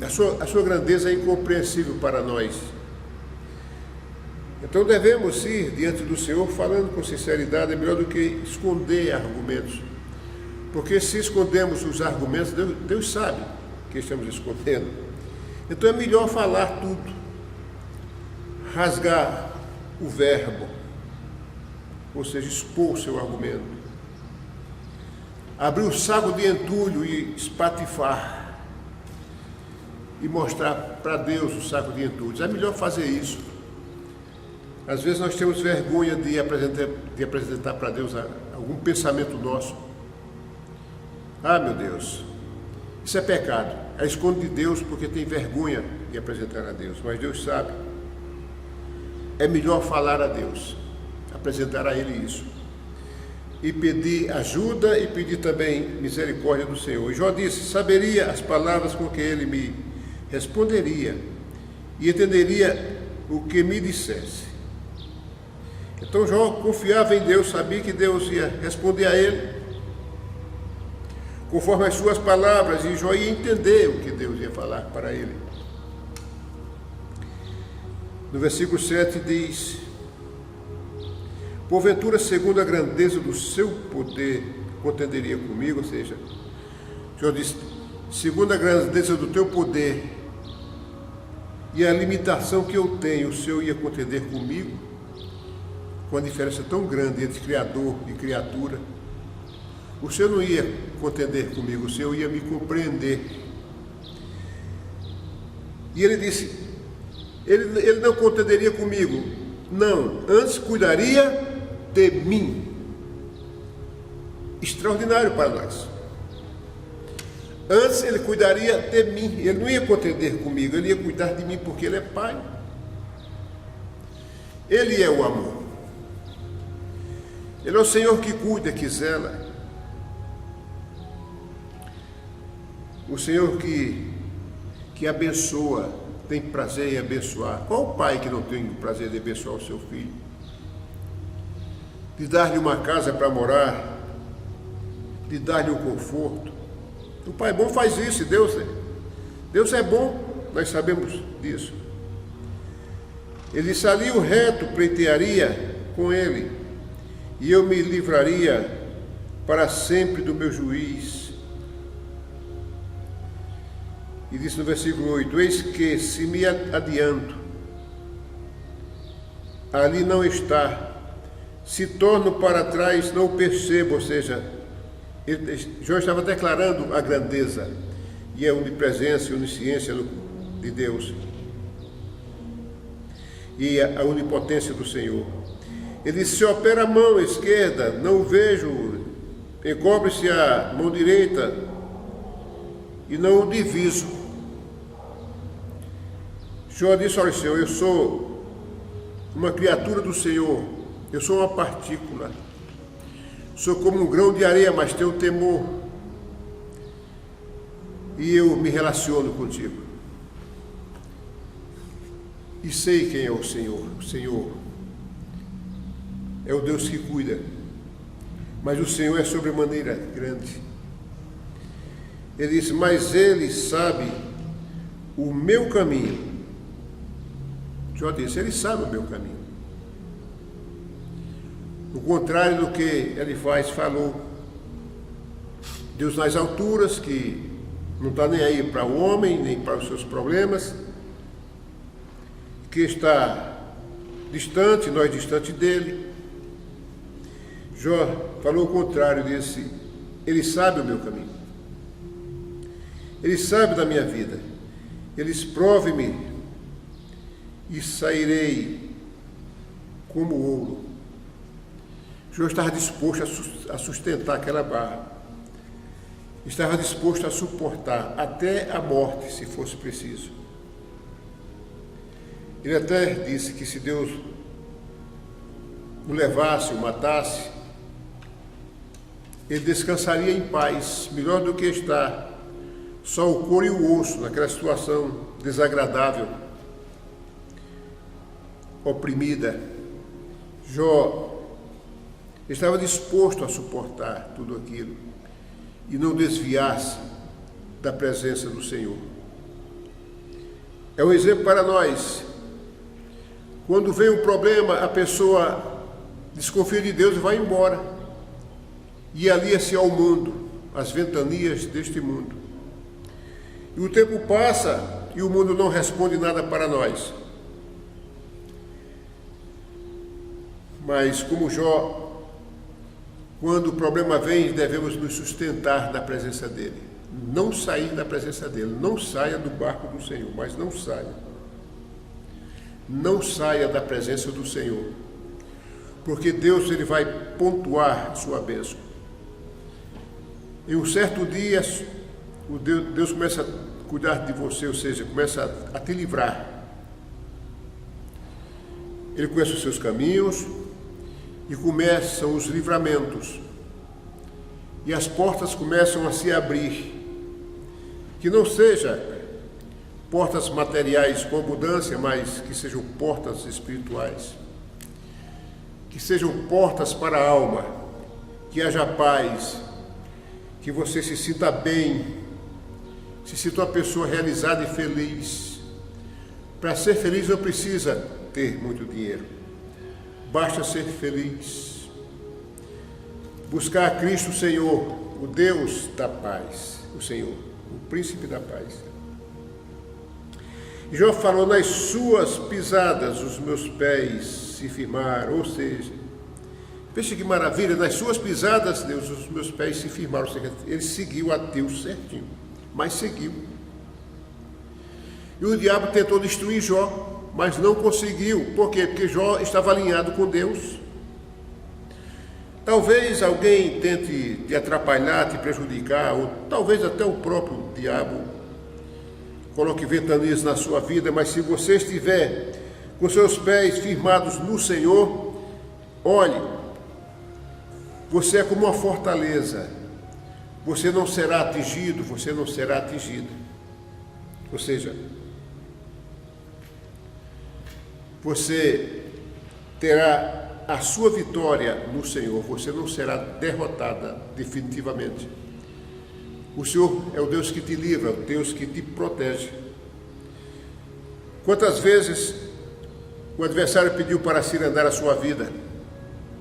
A sua grandeza é incompreensível para nós. Então devemos ir diante do Senhor falando com sinceridade, é melhor do que esconder argumentos. Porque se escondemos os argumentos, Deus sabe que estamos escondendo. Então é melhor falar tudo, rasgar o verbo, ou seja, expor o seu argumento, abrir o saco de entulho e espatifar, e mostrar para Deus o saco de entulhos. É melhor fazer isso. Às vezes nós temos vergonha de apresentar para Deus algum pensamento nosso. Ah, meu Deus, isso é pecado. É esconde de Deus porque tem vergonha de apresentar a Deus. Mas Deus sabe. É melhor falar a Deus, apresentar a Ele isso. E pedir ajuda e pedir também misericórdia do Senhor. E Jó disse: saberia as palavras com que Ele me responderia e entenderia o que me dissesse. Então Jó confiava em Deus, sabia que Deus ia responder a ele conforme as suas palavras, e Jó ia entender o que Deus ia falar para ele. No versículo 7 diz: porventura, segundo a grandeza do seu poder, contenderia comigo. Ou seja, Jó disse: segundo a grandeza do teu poder e a limitação que eu tenho, o Senhor ia contender comigo, com a diferença tão grande entre Criador e criatura. O Senhor não ia contender comigo, o Senhor ia me compreender. E ele disse: ele não contenderia comigo, não, antes cuidaria de mim. Extraordinário para nós. Antes ele cuidaria de mim, ele não ia contender comigo, ele ia cuidar de mim, porque ele é Pai. Ele é o amor. Ele é o Senhor que cuida, que zela. O Senhor que abençoa, tem prazer em abençoar. Qual o pai que não tem o prazer de abençoar o seu filho? De dar-lhe uma casa para morar, de dar-lhe um conforto. O pai bom faz isso, e Deus é bom, nós sabemos disso. Ele disse: ali o reto pleitearia com ele, e eu me livraria para sempre do meu juiz. E disse no versículo 8: eis que, se me adianto, ali não está, se torno para trás, não o percebo. Ou seja, Jó estava declarando a grandeza e a onipresença e a onisciência de Deus e a onipotência do Senhor. Ele disse: se opera a mão esquerda, não o vejo, encobre-se a mão direita e não o diviso. Jó disse: olha, Senhor, eu sou uma criatura do Senhor, eu sou uma partícula, sou como um grão de areia, mas tenho temor. e eu me relaciono contigo. E sei quem é o Senhor. O Senhor é o Deus que cuida, mas o Senhor é sobremaneira grande. Ele diz, mas Ele sabe o meu caminho. Jó disse, Ele sabe o meu caminho. O contrário do que Elifaz falou. Deus nas alturas, que não está nem aí para o homem, nem para os seus problemas, que está distante, nós distante dele. Jó falou o contrário, disse, Ele sabe o meu caminho. Ele sabe da minha vida. Ele prove-me e sairei como ouro. Jó estava disposto a sustentar aquela barra. Estava disposto a suportar até a morte, se fosse preciso. Ele até disse que se Deus o levasse, o matasse, ele descansaria em paz, melhor do que estar só o couro e o osso naquela situação desagradável, oprimida. Jó estava disposto a suportar tudo aquilo e não desviar-se da presença do Senhor. É um exemplo para nós. Quando vem um problema, a pessoa desconfia de Deus e vai embora. E alia-se ao mundo, às ventanias deste mundo. E o tempo passa e o mundo não responde nada para nós. Mas como Jó, quando o problema vem, devemos nos sustentar na presença dele. Não sair da presença dele. Não saia do barco do Senhor, mas não saia. Não saia da presença do Senhor. Porque Deus, ele vai pontuar sua bênção. Em um certo dia, Deus começa a cuidar de você, ou seja, começa a te livrar. Ele conhece os seus caminhos e começam os livramentos. E as portas começam a se abrir. Que não seja portas materiais com abundância, mas que sejam portas espirituais. Que sejam portas para a alma. Que haja paz. Que você se sinta bem. Se sinta uma pessoa realizada e feliz. Para ser feliz não precisa ter muito dinheiro. Basta ser feliz. Buscar a Cristo, o Senhor, o Deus da paz, o Senhor, o príncipe da paz. E Jó falou, nas suas pisadas os meus pés se firmaram, ou seja, veja que maravilha, nas suas pisadas, Deus, os meus pés se firmaram, ou seja, ele seguiu a Deus certinho, mas seguiu. E o diabo tentou destruir Jó, mas não conseguiu. Por quê? Porque Jó estava alinhado com Deus. Talvez alguém tente te atrapalhar, te prejudicar, ou talvez até o próprio diabo coloque ventanias na sua vida, mas se você estiver com seus pés firmados no Senhor, olhe, você é como uma fortaleza. Você não será atingido, você não será atingida. Ou seja, você terá a sua vitória no Senhor, você não será derrotada definitivamente. O Senhor é o Deus que te livra, o Deus que te protege. Quantas vezes o adversário pediu para cirandar a sua vida?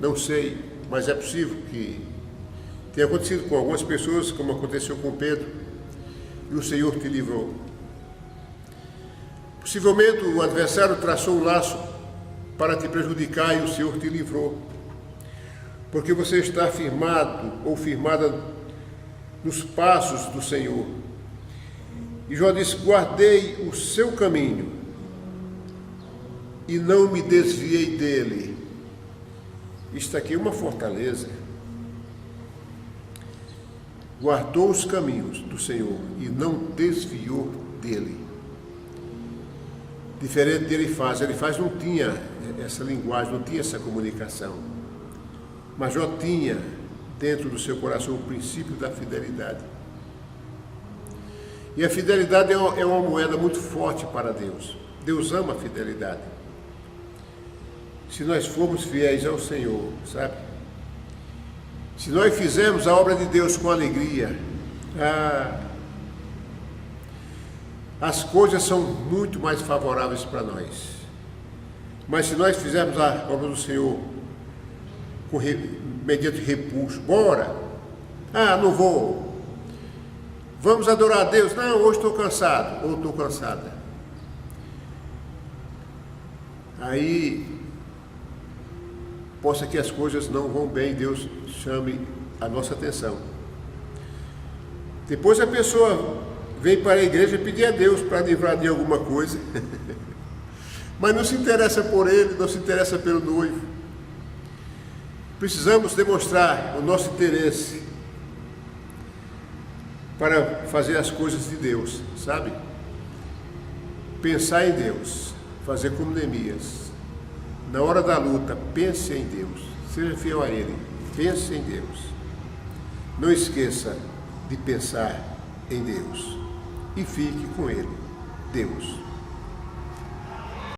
Não sei, mas é possível que tenha acontecido com algumas pessoas, como aconteceu com Pedro, e o Senhor te livrou. Possivelmente o adversário traçou um laço para te prejudicar e o Senhor te livrou. Porque você está firmado ou firmada nos passos do Senhor. E Jó disse, guardei o seu caminho e não me desviei dele. Isto aqui é uma fortaleza. Guardou os caminhos do Senhor e não desviou dele. Diferente de Elifaz não tinha essa linguagem, não tinha essa comunicação. Mas Jó tinha dentro do seu coração o princípio da fidelidade. E a fidelidade é uma moeda muito forte para Deus. Deus ama a fidelidade. Se nós formos fiéis ao Senhor, sabe? Se nós fizermos a obra de Deus com alegria, as coisas são muito mais favoráveis para nós. Mas se nós fizermos a obra do Senhor mediante repulso, bora, não vou, vamos adorar a Deus, não, hoje estou cansado, ou estou cansada. Aí, possa que as coisas não vão bem, Deus chame a nossa atenção. Depois a pessoa vem para a igreja pedir a Deus para livrar de alguma coisa, mas não se interessa por ele, não se interessa pelo noivo. Precisamos demonstrar o nosso interesse para fazer as coisas de Deus, sabe? Pensar em Deus, fazer como Neemias. Na hora da luta, pense em Deus, seja fiel a Ele, pense em Deus. Não esqueça de pensar em Deus e fique com Ele, Deus.